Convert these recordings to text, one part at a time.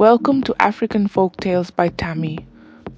Welcome to African Folktales by Tammy.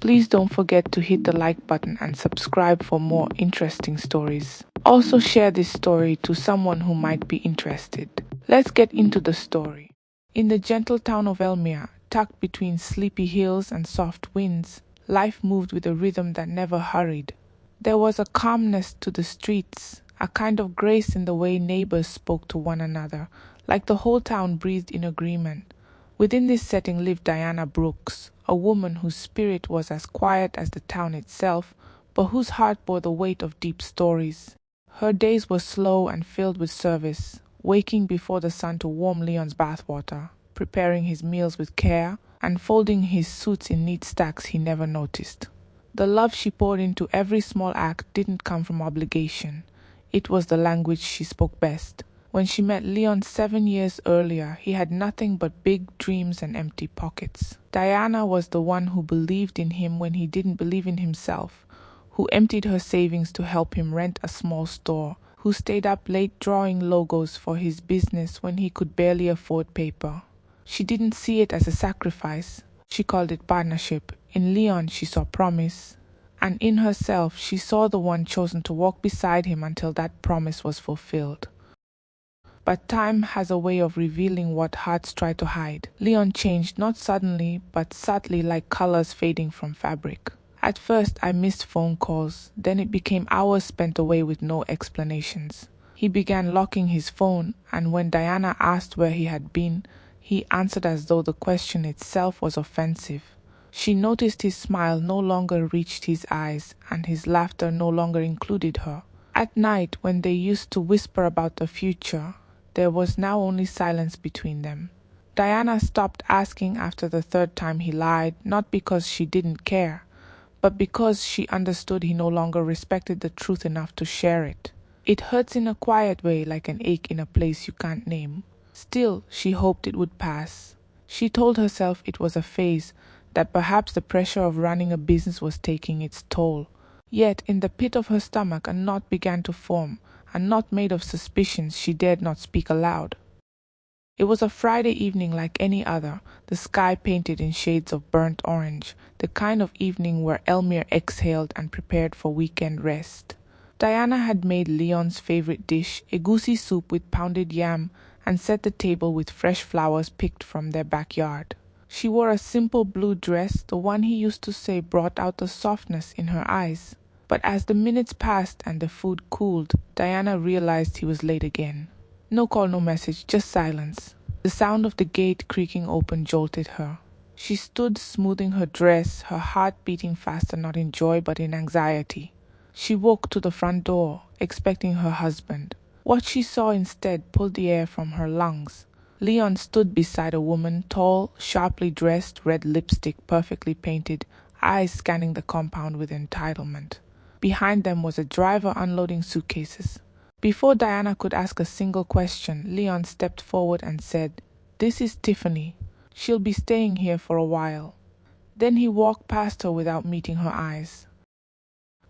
Please don't forget to hit the like button and subscribe for more interesting stories. Also share this story to someone who might be interested. Let's get into the story. In the gentle town of Elmia, tucked between sleepy hills and soft winds, life moved with a rhythm that never hurried. There was a calmness to the streets, a kind of grace in the way neighbors spoke to one another, like the whole town breathed in agreement. Within this setting lived Diana Brooks, a woman whose spirit was as quiet as the town itself, but whose heart bore the weight of deep stories. Her days were slow and filled with service, waking before the sun to warm Leon's bathwater, preparing his meals with care, and folding his suits in neat stacks he never noticed. The love she poured into every small act didn't come from obligation. It was the language she spoke best. When she met Leon 7 years earlier, he had nothing but big dreams and empty pockets. Diana was the one who believed in him when he didn't believe in himself, who emptied her savings to help him rent a small store, who stayed up late drawing logos for his business when he could barely afford paper. She didn't see it as a sacrifice. She called it partnership. In Leon, she saw promise. And in herself, she saw the one chosen to walk beside him until that promise was fulfilled. But time has a way of revealing what hearts try to hide. Leon changed not suddenly, but subtly, like colors fading from fabric. At first, I missed phone calls. Then it became hours spent away with no explanations. He began locking his phone, and when Diana asked where he had been, he answered as though the question itself was offensive. She noticed his smile no longer reached his eyes, and his laughter no longer included her. At night, when they used to whisper about the future, there was now only silence between them. Diana stopped asking after the third time he lied, not because she didn't care, but because she understood he no longer respected the truth enough to share it. It hurts in a quiet way, like an ache in a place you can't name. Still, she hoped it would pass. She told herself it was a phase, that perhaps the pressure of running a business was taking its toll. Yet, in the pit of her stomach, a knot began to form, a knot made of suspicions she dared not speak aloud. It was a Friday evening like any other, the sky painted in shades of burnt orange, the kind of evening where Elmire exhaled and prepared for weekend rest. Diana had made Leon's favorite dish, egusi soup with pounded yam, and set the table with fresh flowers picked from their backyard. She wore a simple blue dress, the one he used to say brought out the softness in her eyes. But as the minutes passed and the food cooled, Diana realized he was late again. No call, no message, just silence. The sound of the gate creaking open jolted her. She stood smoothing her dress, her heart beating faster not in joy but in anxiety. She walked to the front door, expecting her husband. What she saw instead pulled the air from her lungs. Leon stood beside a woman, tall, sharply dressed, red lipstick perfectly painted, eyes scanning the compound with entitlement. Behind them was a driver unloading suitcases. Before Diana could ask a single question, Leon stepped forward and said, "This is Tiffany. She'll be staying here for a while." Then he walked past her without meeting her eyes.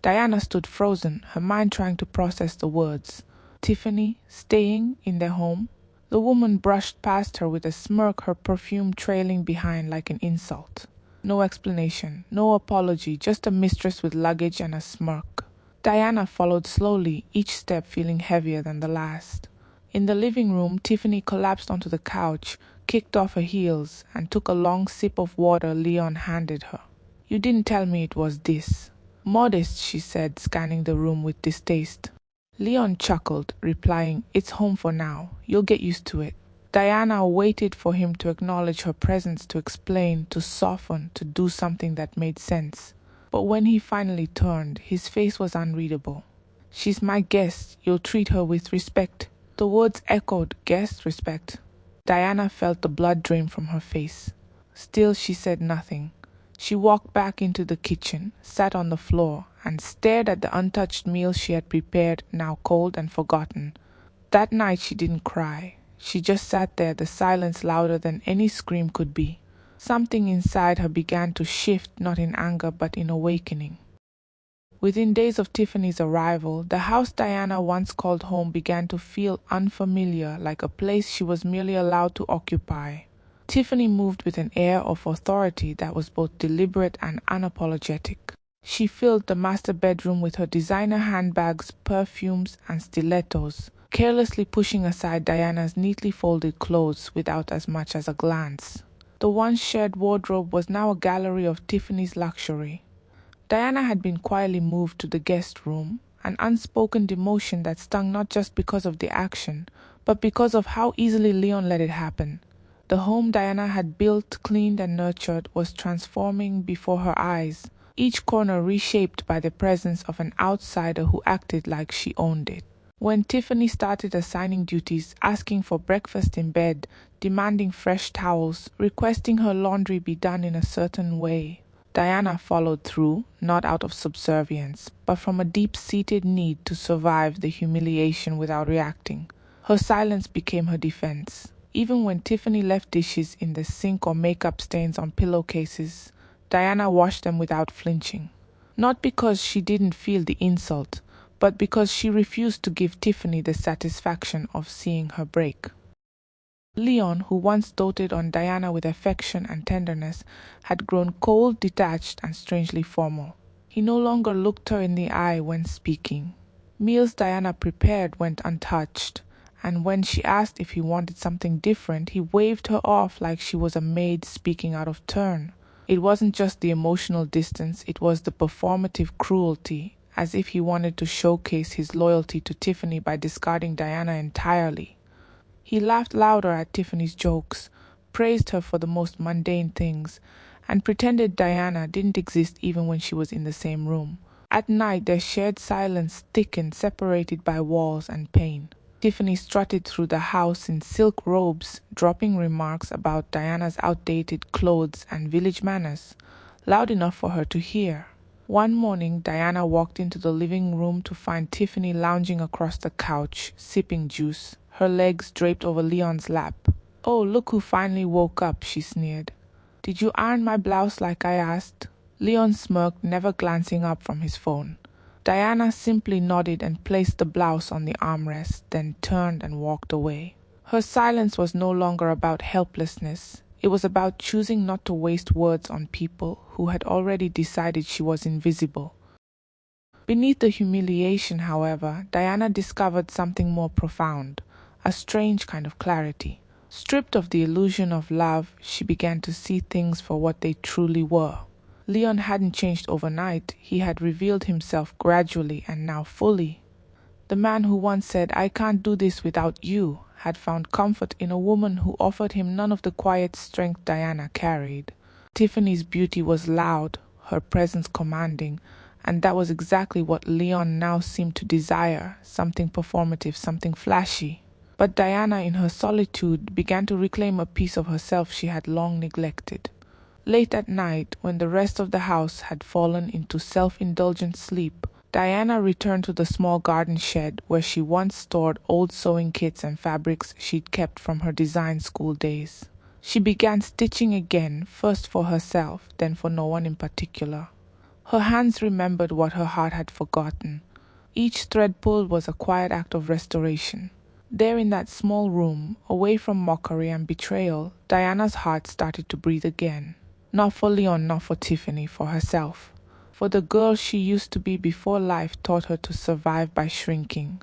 Diana stood frozen, her mind trying to process the words. Tiffany, staying in their home? The woman brushed past her with a smirk, her perfume trailing behind like an insult. No explanation, no apology, just a mistress with luggage and a smirk. Diana followed slowly, each step feeling heavier than the last. In the living room, Tiffany collapsed onto the couch, kicked off her heels, and took a long sip of water Leon handed her. "You didn't tell me it was this." "Modest," she said, scanning the room with distaste. Leon chuckled, replying, "It's home for now. You'll get used to it." Diana waited for him to acknowledge her presence, to explain, to soften, to do something that made sense. But when he finally turned, his face was unreadable. "She's my guest. You'll treat her with respect." The words echoed, guest, respect. Diana felt the blood drain from her face. Still, she said nothing. She walked back into the kitchen, sat on the floor, and stared at the untouched meal she had prepared, now cold and forgotten. That night she didn't cry. She just sat there, the silence louder than any scream could be. Something inside her began to shift, not in anger but in awakening. Within days of Tiffany's arrival, the house Diana once called home began to feel unfamiliar, like a place she was merely allowed to occupy. Tiffany moved with an air of authority that was both deliberate and unapologetic. She filled the master bedroom with her designer handbags, perfumes, and stilettos, carelessly pushing aside Diana's neatly folded clothes without as much as a glance. The once shared wardrobe was now a gallery of Tiffany's luxury. Diana had been quietly moved to the guest room, an unspoken demotion that stung not just because of the action, but because of how easily Leon let it happen. The home Diana had built, cleaned, and nurtured was transforming before her eyes, each corner reshaped by the presence of an outsider who acted like she owned it. When Tiffany started assigning duties, asking for breakfast in bed, demanding fresh towels, requesting her laundry be done in a certain way, Diana followed through, not out of subservience, but from a deep-seated need to survive the humiliation without reacting. Her silence became her defense. Even when Tiffany left dishes in the sink or makeup stains on pillowcases, Diana washed them without flinching. Not because she didn't feel the insult, but because she refused to give Tiffany the satisfaction of seeing her break. Leon, who once doted on Diana with affection and tenderness, had grown cold, detached, and strangely formal. He no longer looked her in the eye when speaking. Meals Diana prepared went untouched, and when she asked if he wanted something different, he waved her off like she was a maid speaking out of turn. It wasn't just the emotional distance, it was the performative cruelty, as if he wanted to showcase his loyalty to Tiffany by discarding Diana entirely. He laughed louder at Tiffany's jokes, praised her for the most mundane things, and pretended Diana didn't exist even when she was in the same room. At night, their shared silence thickened, separated by walls and pain. Tiffany strutted through the house in silk robes, dropping remarks about Diana's outdated clothes and village manners, loud enough for her to hear. One morning, Diana walked into the living room to find Tiffany lounging across the couch, sipping juice, her legs draped over Leon's lap. "Oh, look who finally woke up," she sneered. "Did you iron my blouse like I asked?" Leon smirked, never glancing up from his phone. Diana simply nodded and placed the blouse on the armrest, then turned and walked away. Her silence was no longer about helplessness. It was about choosing not to waste words on people who had already decided she was invisible. Beneath the humiliation, however, Diana discovered something more profound, a strange kind of clarity. Stripped of the illusion of love, she began to see things for what they truly were. Leon hadn't changed overnight, he had revealed himself gradually and now fully. The man who once said, "I can't do this without you," had found comfort in a woman who offered him none of the quiet strength Diana carried. Tiffany's beauty was loud, her presence commanding, and that was exactly what Leon now seemed to desire, something performative, something flashy. But Diana, in her solitude, began to reclaim a piece of herself she had long neglected. Late at night, when the rest of the house had fallen into self-indulgent sleep, Diana returned to the small garden shed where she once stored old sewing kits and fabrics she'd kept from her design school days. She began stitching again, first for herself, then for no one in particular. Her hands remembered what her heart had forgotten. Each thread pulled was a quiet act of restoration. There in that small room, away from mockery and betrayal, Diana's heart started to breathe again. Not for Leon, not for Tiffany, for herself. For the girl she used to be before life taught her to survive by shrinking.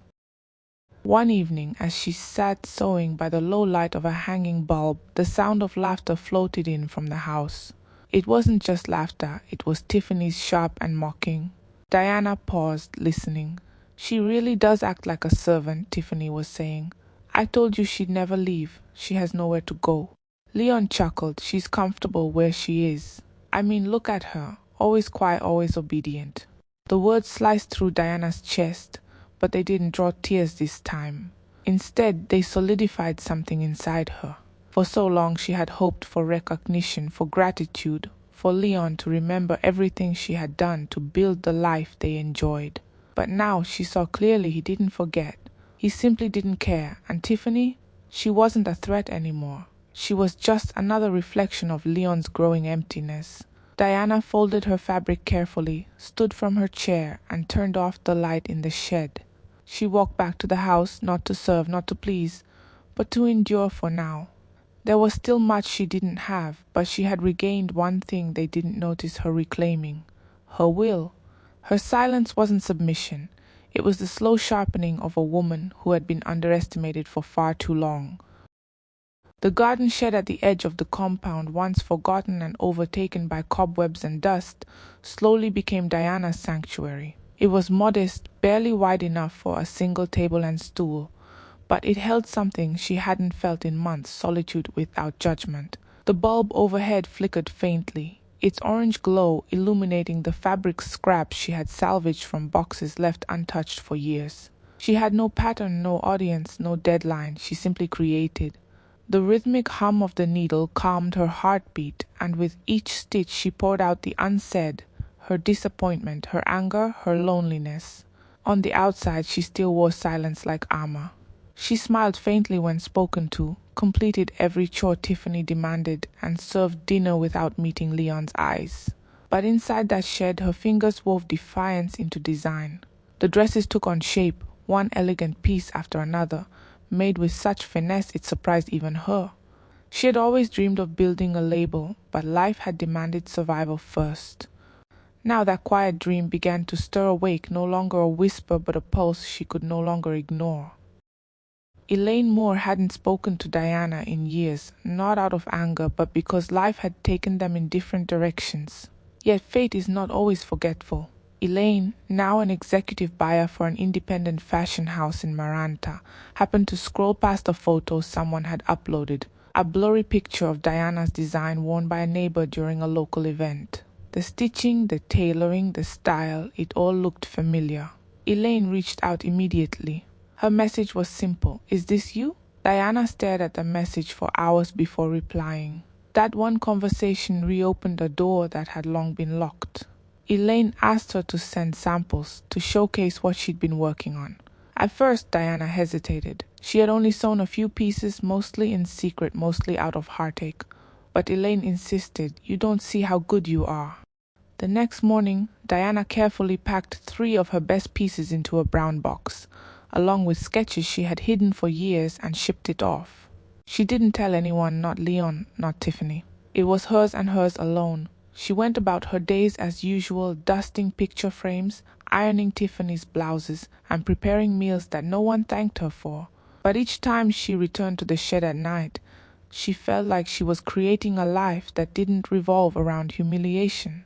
One evening, as she sat sewing by the low light of a hanging bulb, the sound of laughter floated in from the house. It wasn't just laughter, it was Tiffany's sharp and mocking. Diana paused, listening. "She really does act like a servant," Tiffany was saying. "I told you she'd never leave. She has nowhere to go." Leon chuckled. "She's comfortable where she is. I mean, look at her. Always quiet, always obedient." The words sliced through Diana's chest, but they didn't draw tears this time. Instead, they solidified something inside her. For so long she had hoped for recognition, for gratitude, for Leon to remember everything she had done to build the life they enjoyed. But now she saw clearly he didn't forget. He simply didn't care, and Tiffany, she wasn't a threat anymore. She was just another reflection of Leon's growing emptiness. Diana folded her fabric carefully, stood from her chair, and turned off the light in the shed. She walked back to the house, not to serve, not to please, but to endure for now. There was still much she didn't have, but she had regained one thing they didn't notice her reclaiming: her will. Her silence wasn't submission. It was the slow sharpening of a woman who had been underestimated for far too long. The garden shed at the edge of the compound, once forgotten and overtaken by cobwebs and dust, slowly became Diana's sanctuary. It was modest, barely wide enough for a single table and stool, but it held something she hadn't felt in months: solitude without judgment. The bulb overhead flickered faintly, its orange glow illuminating the fabric scraps she had salvaged from boxes left untouched for years. She had no pattern, no audience, no deadline. She simply created. The rhythmic hum of the needle calmed her heartbeat, and with each stitch she poured out the unsaid, her disappointment, her anger, her loneliness. On the outside she still wore silence like armor. She smiled faintly when spoken to, completed every chore Tiffany demanded, and served dinner without meeting Leon's eyes. But inside that shed her fingers wove defiance into design. The dresses took on shape, one elegant piece after another, made with such finesse it surprised even her. She had always dreamed of building a label, but life had demanded survival first. Now that quiet dream began to stir awake, no longer a whisper but a pulse she could no longer ignore. Elaine Moore hadn't spoken to Diana in years, not out of anger, but because life had taken them in different directions. Yet fate is not always forgetful. Elaine, now an executive buyer for an independent fashion house in Maranta, happened to scroll past a photo someone had uploaded, a blurry picture of Diana's design worn by a neighbor during a local event. The stitching, the tailoring, the style, it all looked familiar. Elaine reached out immediately. Her message was simple: "Is this you?" Diana stared at the message for hours before replying. That one conversation reopened a door that had long been locked. Elaine asked her to send samples, to showcase what she'd been working on. At first, Diana hesitated. She had only sewn a few pieces, mostly in secret, mostly out of heartache. But Elaine insisted, "You don't see how good you are." The next morning, Diana carefully packed 3 of her best pieces into a brown box, along with sketches she had hidden for years, and shipped it off. She didn't tell anyone, not Leon, not Tiffany. It was hers and hers alone. She went about her days as usual, dusting picture frames, ironing Tiffany's blouses, and preparing meals that no one thanked her for. But each time she returned to the shed at night, she felt like she was creating a life that didn't revolve around humiliation.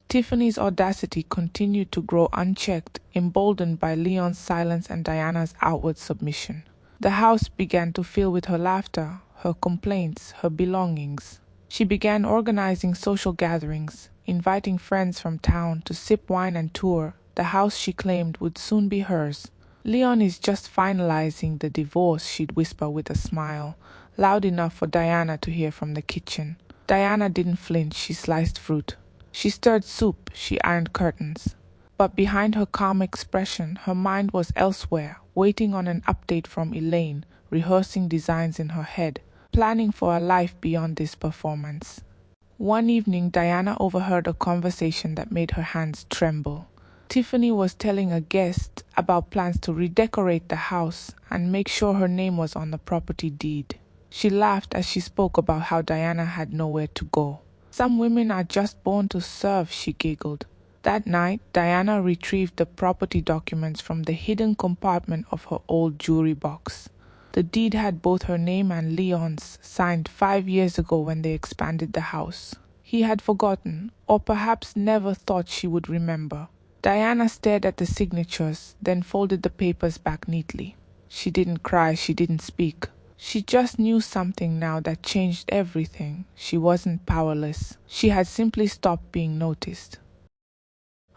Tiffany's audacity continued to grow unchecked, emboldened by Leon's silence and Diana's outward submission. The house began to fill with her laughter, her complaints, her belongings. She began organizing social gatherings, inviting friends from town to sip wine and tour. The house, she claimed, would soon be hers. "Leon is just finalizing the divorce," she'd whisper with a smile, loud enough for Diana to hear from the kitchen. Diana didn't flinch. She sliced fruit. She stirred soup. She ironed curtains. But behind her calm expression, her mind was elsewhere, waiting on an update from Elaine, rehearsing designs in her head, planning for a life beyond this performance. One evening, Diana overheard a conversation that made her hands tremble. Tiffany was telling a guest about plans to redecorate the house and make sure her name was on the property deed. She laughed as she spoke about how Diana had nowhere to go. "Some women are just born to serve," she giggled. That night, Diana retrieved the property documents from the hidden compartment of her old jewelry box. The deed had both her name and Leon's, signed 5 years ago when they expanded the house. He had forgotten, or perhaps never thought she would remember. Diana stared at the signatures, then folded the papers back neatly. She didn't cry, she didn't speak. She just knew something now that changed everything. She wasn't powerless. She had simply stopped being noticed.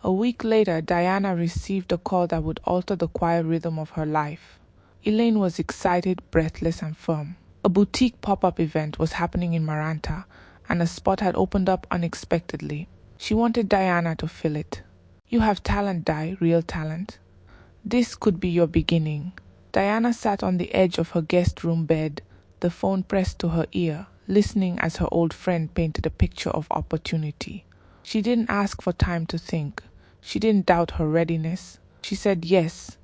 A week later, Diana received a call that would alter the quiet rhythm of her life. Elaine was excited, breathless, and firm. A boutique pop-up event was happening in Maranta, and a spot had opened up unexpectedly. She wanted Diana to fill it. "You have talent, Di, real talent. This could be your beginning." Diana sat on the edge of her guest room bed, the phone pressed to her ear, listening as her old friend painted a picture of opportunity. She didn't ask for time to think. She didn't doubt her readiness. She said yes.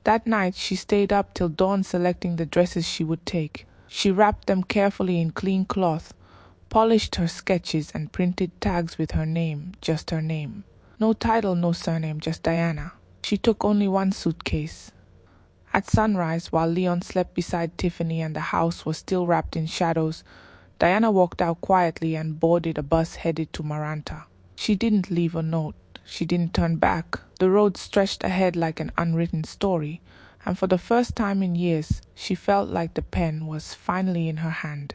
That night she stayed up till dawn selecting the dresses she would take. She wrapped them carefully in clean cloth, polished her sketches, and printed tags with her name, just her name. No title, no surname, just Diana. She took only one suitcase. At sunrise, while Leon slept beside Tiffany and the house was still wrapped in shadows, Diana walked out quietly and boarded a bus headed to Maranta. She didn't leave a note. She didn't turn back. The road stretched ahead like an unwritten story, and for the first time in years, she felt like the pen was finally in her hand.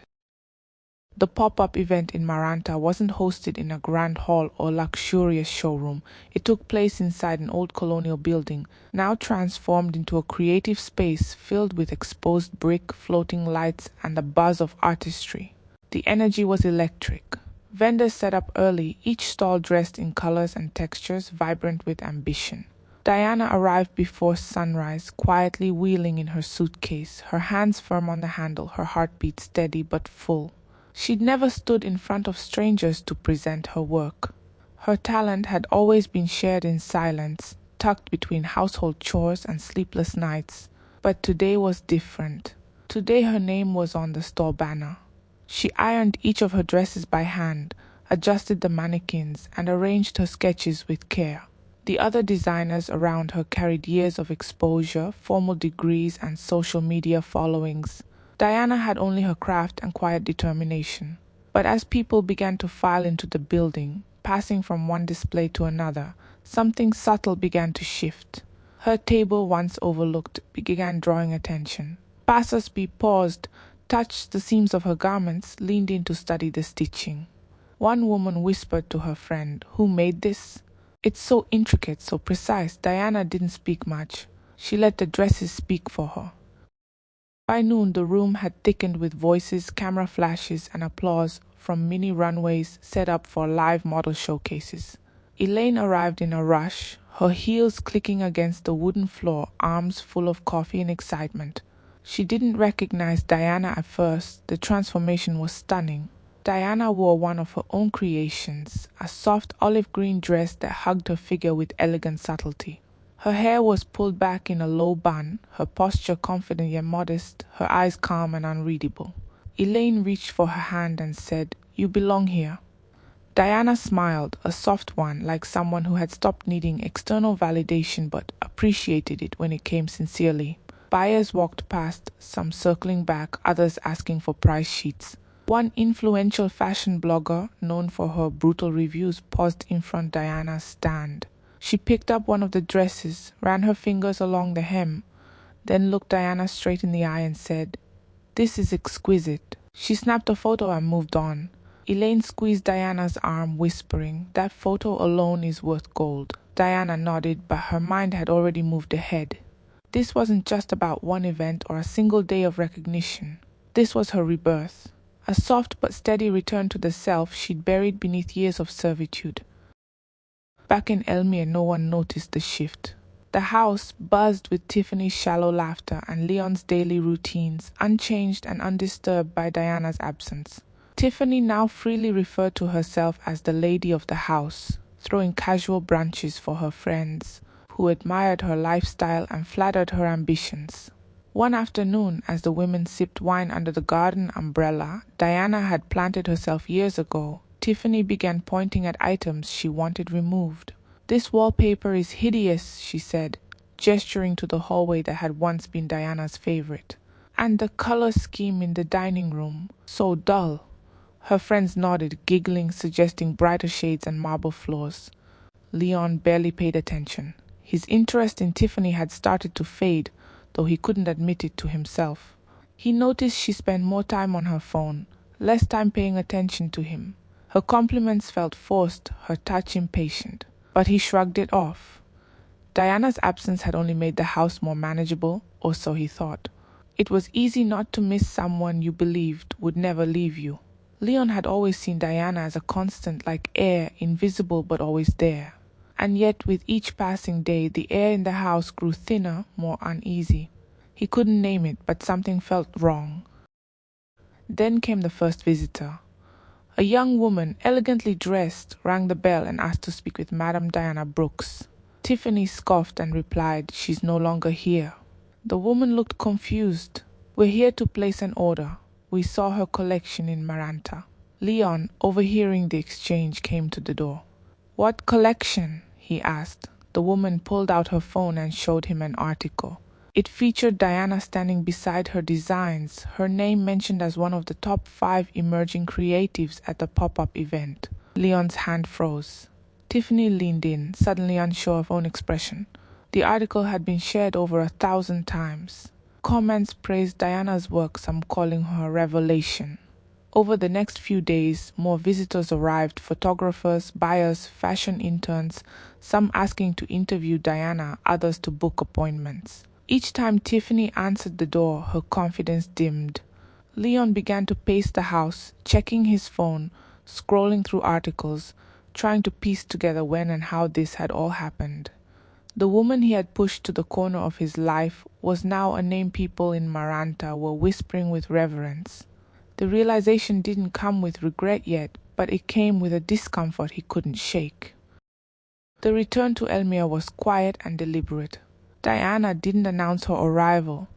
The pop-up event in Maranta wasn't hosted in a grand hall or luxurious showroom. It took place inside an old colonial building, now transformed into a creative space filled with exposed brick, floating lights, and the buzz of artistry. The energy was electric. Vendors set up early, each stall dressed in colors and textures vibrant with ambition. Diana arrived before sunrise, quietly wheeling in her suitcase, her hands firm on the handle, her heartbeat steady but full. She'd never stood in front of strangers to present her work. Her talent had always been shared in silence, tucked between household chores and sleepless nights. But today was different. Today her name was on the store banner. She ironed each of her dresses by hand, adjusted the mannequins, and arranged her sketches with care. The other designers around her carried years of exposure, formal degrees, and social media followings. Diana had only her craft and quiet determination. But as people began to file into the building, passing from one display to another, something subtle began to shift. Her table, once overlooked, began drawing attention. Passers-by paused, touched the seams of her garments, leaned in to study the stitching. One woman whispered to her friend, "Who made this?" "It's so intricate, so precise." Diana didn't speak much. She let the dresses speak for her. By noon, the room had thickened with voices, camera flashes, and applause from mini runways set up for live model showcases. Elaine arrived in a rush, her heels clicking against the wooden floor, arms full of coffee and excitement. She didn't recognize Diana at first. The transformation was stunning. Diana wore one of her own creations, a soft olive green dress that hugged her figure with elegant subtlety. Her hair was pulled back in a low bun, her posture confident yet modest, her eyes calm and unreadable. Elaine reached for her hand and said, "You belong here." Diana smiled, a soft one, like someone who had stopped needing external validation but appreciated it when it came sincerely. Buyers walked past, some circling back, others asking for price sheets. One influential fashion blogger, known for her brutal reviews, paused in front of Diana's stand. She picked up one of the dresses, ran her fingers along the hem, then looked Diana straight in the eye and said, "This is exquisite." She snapped a photo and moved on. Elaine squeezed Diana's arm, whispering, "That photo alone is worth gold." Diana nodded, but her mind had already moved ahead. This wasn't just about one event or a single day of recognition. This was her rebirth, a soft but steady return to the self she'd buried beneath years of servitude. Back in Elmire, no one noticed the shift. The house buzzed with Tiffany's shallow laughter and Leon's daily routines, unchanged and undisturbed by Diana's absence. Tiffany now freely referred to herself as the lady of the house, throwing casual brunches for her friends, who admired her lifestyle and flattered her ambitions. One afternoon, as the women sipped wine under the garden umbrella Diana had planted herself years ago, Tiffany began pointing at items she wanted removed. "This wallpaper is hideous," she said, gesturing to the hallway that had once been Diana's favorite. "And the color scheme in the dining room, so dull." Her friends nodded, giggling, suggesting brighter shades and marble floors. Leon barely paid attention. His interest in Tiffany had started to fade, though he couldn't admit it to himself. He noticed she spent more time on her phone, less time paying attention to him. Her compliments felt forced, her touch impatient, but he shrugged it off. Diana's absence had only made the house more manageable, or so he thought. It was easy not to miss someone you believed would never leave you. Leon had always seen Diana as a constant, like air, invisible but always there. And yet with each passing day, the air in the house grew thinner, more uneasy. He couldn't name it, but something felt wrong. Then came the first visitor. A young woman, elegantly dressed, rang the bell and asked to speak with Madame Diana Brooks. Tiffany scoffed and replied, "She's no longer here." The woman looked confused. "We're here to place an order." We saw her collection in Maranta." Leon, overhearing the exchange, came to the door. "What collection?" he asked. The woman pulled out her phone and showed him an article. It featured Diana standing beside her designs, her name mentioned as one of the top 5 emerging creatives at the pop-up event. Leon's hand froze. Tiffany leaned in, suddenly unsure of her own expression. The article had been shared over 1,000 times. Comments praised Diana's work, some calling her a revelation. Over the next few days, more visitors arrived, photographers, buyers, fashion interns, some asking to interview Diana, others to book appointments. Each time Tiffany answered the door, her confidence dimmed. Leon began to pace the house, checking his phone, scrolling through articles, trying to piece together when and how this had all happened. The woman he had pushed to the corner of his life was now a name people in Maranta were whispering with reverence. The realization didn't come with regret yet, but it came with a discomfort he couldn't shake. The return to Elmira was quiet and deliberate. Diana didn't announce her arrival,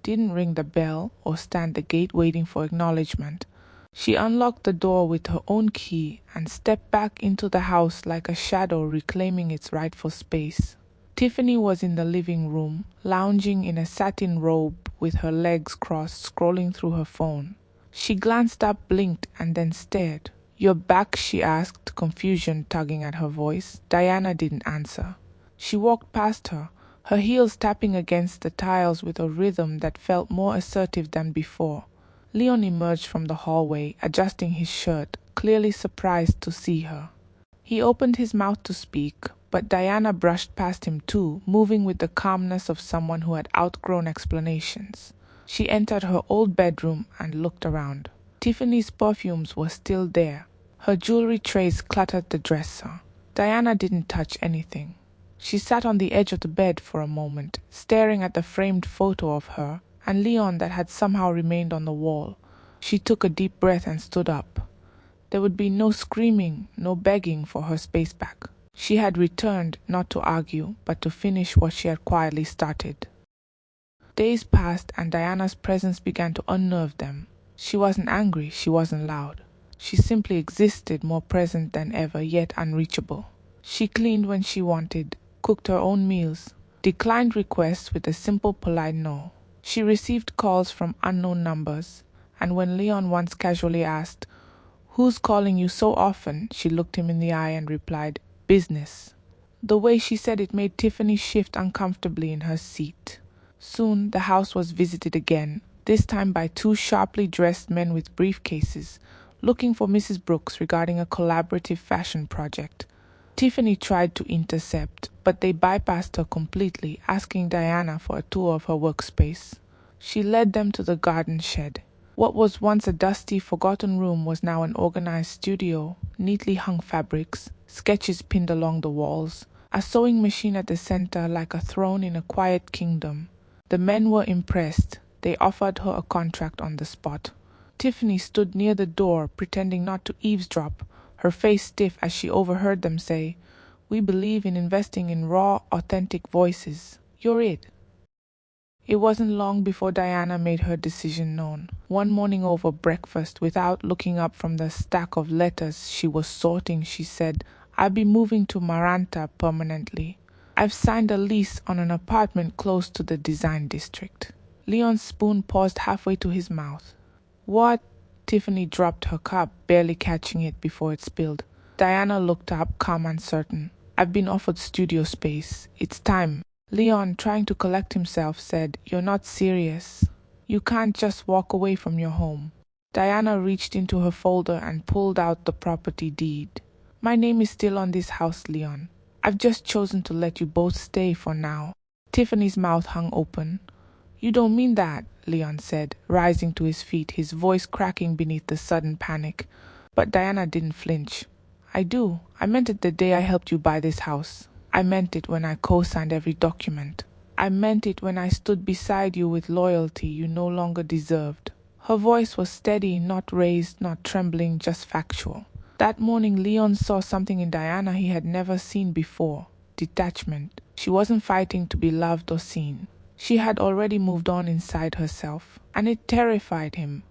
didn't ring the bell or stand the gate waiting for acknowledgement. She unlocked the door with her own key and stepped back into the house like a shadow reclaiming its rightful space. Tiffany was in the living room, lounging in a satin robe with her legs crossed, scrolling through her phone. She glanced up, blinked, and then stared. "You're back?" she asked, confusion tugging at her voice. Diana didn't answer. She walked past her, her heels tapping against the tiles with a rhythm that felt more assertive than before. Leon emerged from the hallway, adjusting his shirt, clearly surprised to see her. He opened his mouth to speak, but Diana brushed past him too, moving with the calmness of someone who had outgrown explanations. She entered her old bedroom and looked around. Tiffany's perfumes were still there. Her jewelry trays cluttered the dresser. Diana didn't touch anything. She sat on the edge of the bed for a moment, staring at the framed photo of her and Leon that had somehow remained on the wall. She took a deep breath and stood up. There would be no screaming, no begging for her space back. She had returned not to argue, but to finish what she had quietly started. Days passed and Diana's presence began to unnerve them. She wasn't angry, she wasn't loud. She simply existed, more present than ever, yet unreachable. She cleaned when she wanted, cooked her own meals, declined requests with a simple polite no. She received calls from unknown numbers, and when Leon once casually asked, "Who's calling you so often?" she looked him in the eye and replied, "Business." The way she said it made Tiffany shift uncomfortably in her seat. Soon the house was visited again, this time by 2 sharply dressed men with briefcases, looking for Mrs. Brooks regarding a collaborative fashion project. Tiffany tried to intercept, but they bypassed her completely, asking Diana for a tour of her workspace. She led them to the garden shed. What was once a dusty, forgotten room was now an organized studio, neatly hung fabrics, sketches pinned along the walls, a sewing machine at the center like a throne in a quiet kingdom. The men were impressed. They offered her a contract on the spot. Tiffany stood near the door, pretending not to eavesdrop, her face stiff as she overheard them say, "We believe in investing in raw, authentic voices. You're it." It wasn't long before Diana made her decision known. One morning over breakfast, without looking up from the stack of letters she was sorting, she said, "I'll be moving to Maranta permanently. I've signed a lease on an apartment close to the design district." Leon's spoon paused halfway to his mouth. "What?" Tiffany dropped her cup, barely catching it before it spilled. Diana looked up, calm and certain. "I've been offered studio space. It's time." Leon, trying to collect himself, said, "You're not serious. You can't just walk away from your home." Diana reached into her folder and pulled out the property deed. "My name is still on this house, Leon. I've just chosen to let you both stay for now." Tiffany's mouth hung open. "You don't mean that," Leon said, rising to his feet, his voice cracking beneath the sudden panic. But Diana didn't flinch. "I do. I meant it the day I helped you buy this house. I meant it when I co-signed every document. I meant it when I stood beside you with loyalty you no longer deserved." Her voice was steady, not raised, not trembling, just factual. That morning Leon saw something in Diana he had never seen before. Detachment. She wasn't fighting to be loved or seen. She had already moved on inside herself, and it terrified him.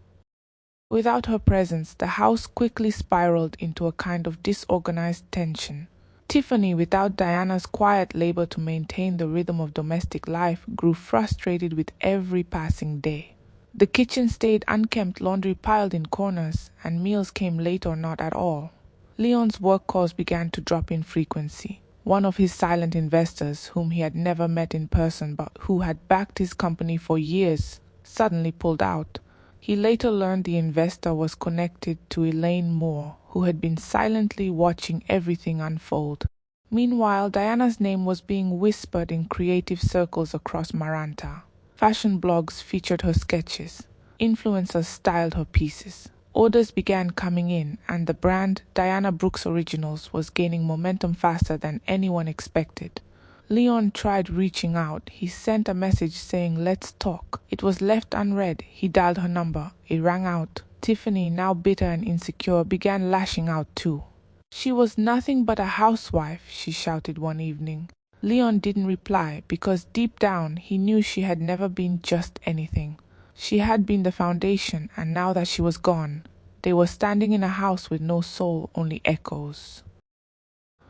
Without her presence, the house quickly spiraled into a kind of disorganized tension. Tiffany, without Diana's quiet labor to maintain the rhythm of domestic life, grew frustrated with every passing day. The kitchen stayed unkempt, laundry piled in corners, and meals came late or not at all. Leon's work calls began to drop in frequency. One of his silent investors, whom he had never met in person but who had backed his company for years, suddenly pulled out. He later learned the investor was connected to Elaine Moore, who had been silently watching everything unfold. Meanwhile, Diana's name was being whispered in creative circles across Maranta. Fashion blogs featured her sketches. Influencers styled her pieces. Orders began coming in, and the brand Diana Brooks Originals was gaining momentum faster than anyone expected. Leon tried reaching out. He sent a message saying, "Let's talk." It was left unread. He dialed her number. It rang out. Tiffany, now bitter and insecure, began lashing out too. "She was nothing but a housewife," she shouted one evening. Leon didn't reply because deep down he knew she had never been just anything. She had been the foundation, and now that she was gone, they were standing in a house with no soul, only echoes.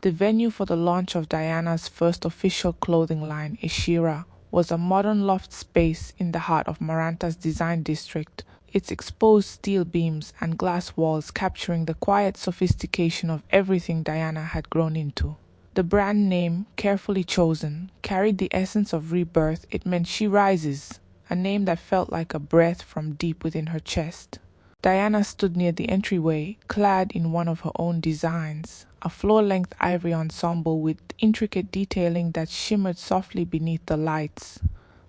The venue for the launch of Diana's first official clothing line, Ishira, was a modern loft space in the heart of Maranta's design district, its exposed steel beams and glass walls capturing the quiet sophistication of everything Diana had grown into. The brand name, carefully chosen, carried the essence of rebirth. It meant "She Rises," a name that felt like a breath from deep within her chest. Diana stood near the entryway, clad in one of her own designs, a floor-length ivory ensemble with intricate detailing that shimmered softly beneath the lights.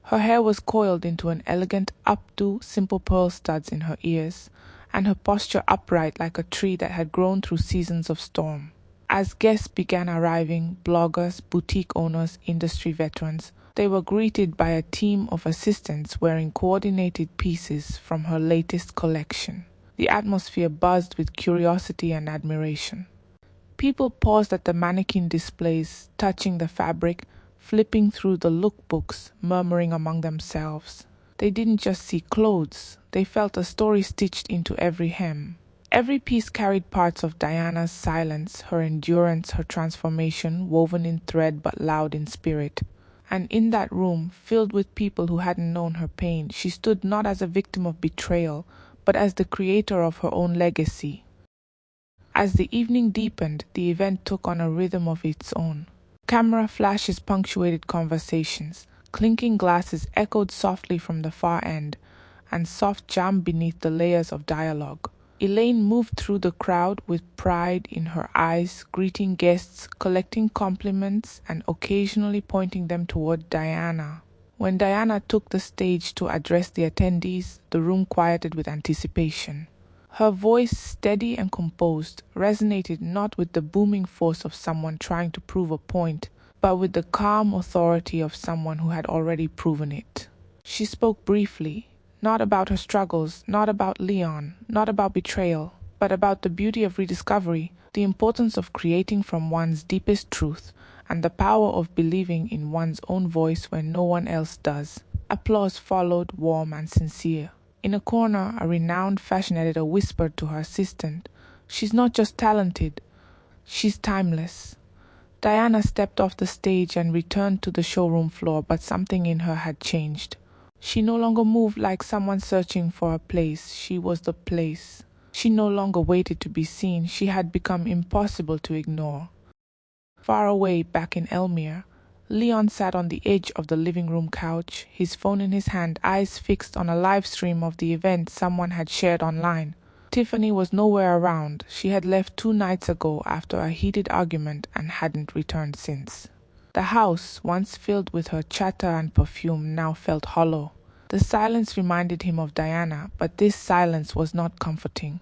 Her hair was coiled into an elegant updo, simple pearl studs in her ears, and her posture upright like a tree that had grown through seasons of storm. As guests began arriving, bloggers, boutique owners, industry veterans, they were greeted by a team of assistants wearing coordinated pieces from her latest collection. The atmosphere buzzed with curiosity and admiration. People paused at the mannequin displays, touching the fabric, flipping through the lookbooks, murmuring among themselves. They didn't just see clothes, they felt a story stitched into every hem. Every piece carried parts of Diana's silence, her endurance, her transformation, woven in thread but loud in spirit. And in that room, filled with people who hadn't known her pain, she stood not as a victim of betrayal, but as the creator of her own legacy. As the evening deepened, the event took on a rhythm of its own. Camera flashes punctuated conversations, clinking glasses echoed softly from the far end, and soft jammed beneath the layers of dialogue. Elaine moved through the crowd with pride in her eyes, greeting guests, collecting compliments, and occasionally pointing them toward Diana. When Diana took the stage to address the attendees, the room quieted with anticipation. Her voice, steady and composed, resonated not with the booming force of someone trying to prove a point, but with the calm authority of someone who had already proven it. She spoke briefly, not about her struggles, not about Leon, not about betrayal, but about the beauty of rediscovery, the importance of creating from one's deepest truth, and the power of believing in one's own voice when no one else does. Applause followed, warm and sincere. In a corner, a renowned fashion editor whispered to her assistant, "She's not just talented, she's timeless." Diana stepped off the stage and returned to the showroom floor, but something in her had changed. She no longer moved like someone searching for a place. She was the place. She no longer waited to be seen. She had become impossible to ignore. Far away, back in Elmere, Leon sat on the edge of the living room couch, his phone in his hand, eyes fixed on a live stream of the event someone had shared online. Tiffany was nowhere around. She had left 2 nights ago after a heated argument and hadn't returned since. The house, once filled with her chatter and perfume, now felt hollow. The silence reminded him of Diana, but this silence was not comforting.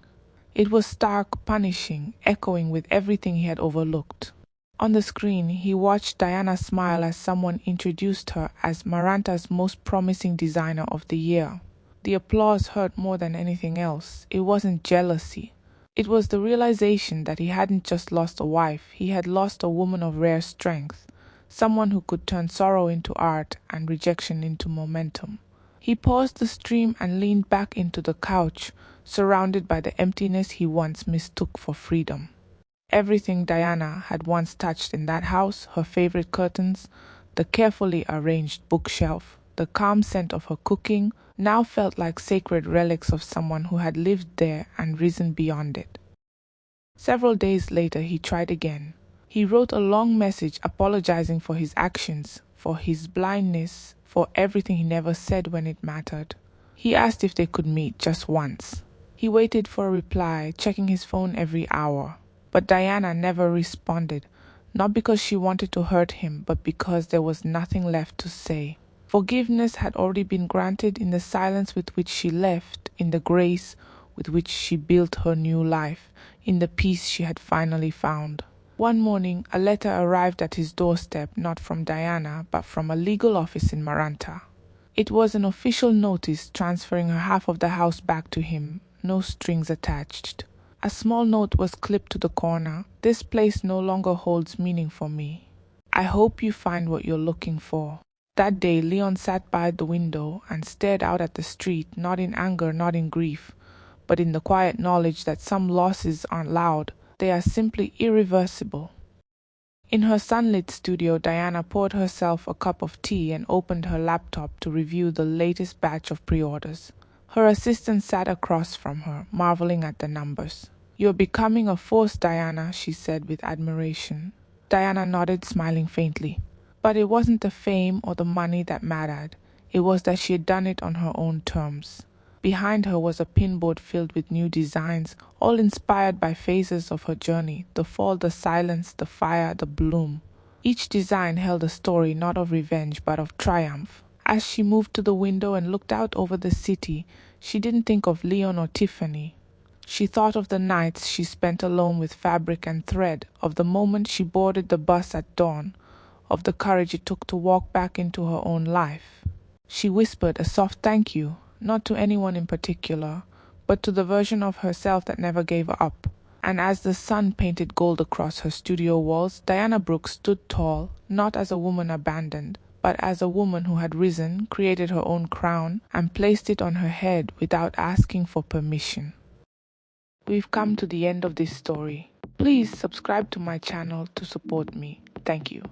It was stark, punishing, echoing with everything he had overlooked. On the screen, he watched Diana smile as someone introduced her as Maranta's most promising designer of the year. The applause hurt more than anything else. It wasn't jealousy. It was the realization that he hadn't just lost a wife, he had lost a woman of rare strength, someone who could turn sorrow into art and rejection into momentum. He paused the stream and leaned back into the couch, surrounded by the emptiness he once mistook for freedom. Everything Diana had once touched in that house, her favorite curtains, the carefully arranged bookshelf, the calm scent of her cooking, now felt like sacred relics of someone who had lived there and risen beyond it. Several days later, he tried again. He wrote a long message apologizing for his actions, for his blindness, for everything he never said when it mattered. He asked if they could meet just once. He waited for a reply, checking his phone every hour. But Diana never responded, not because she wanted to hurt him, but because there was nothing left to say. Forgiveness had already been granted in the silence with which she left, in the grace with which she built her new life, in the peace she had finally found. One morning, a letter arrived at his doorstep, not from Diana, but from a legal office in Maranta. It was an official notice transferring her half of the house back to him, no strings attached. A small note was clipped to the corner. "This place no longer holds meaning for me. I hope you find what you're looking for." That day, Leon sat by the window and stared out at the street, not in anger, not in grief, but in the quiet knowledge that some losses aren't loud, they are simply irreversible. In her sunlit studio, Diana poured herself a cup of tea and opened her laptop to review the latest batch of pre-orders. Her assistant sat across from her, marveling at the numbers. "You're becoming a force, Diana," she said with admiration. Diana nodded, smiling faintly. But it wasn't the fame or the money that mattered. It was that she had done it on her own terms. Behind her was a pinboard filled with new designs, all inspired by phases of her journey: the fall, the silence, the fire, the bloom. Each design held a story not of revenge but of triumph. As she moved to the window and looked out over the city, she didn't think of Leon or Tiffany. She thought of the nights she spent alone with fabric and thread, of the moment she boarded the bus at dawn, of the courage it took to walk back into her own life. She whispered a soft thank you, not to anyone in particular, but to the version of herself that never gave up. And as the sun painted gold across her studio walls, Diana Brooks stood tall, not as a woman abandoned, but as a woman who had risen, created her own crown, and placed it on her head without asking for permission. We've come to the end of this story. Please subscribe to my channel to support me. Thank you.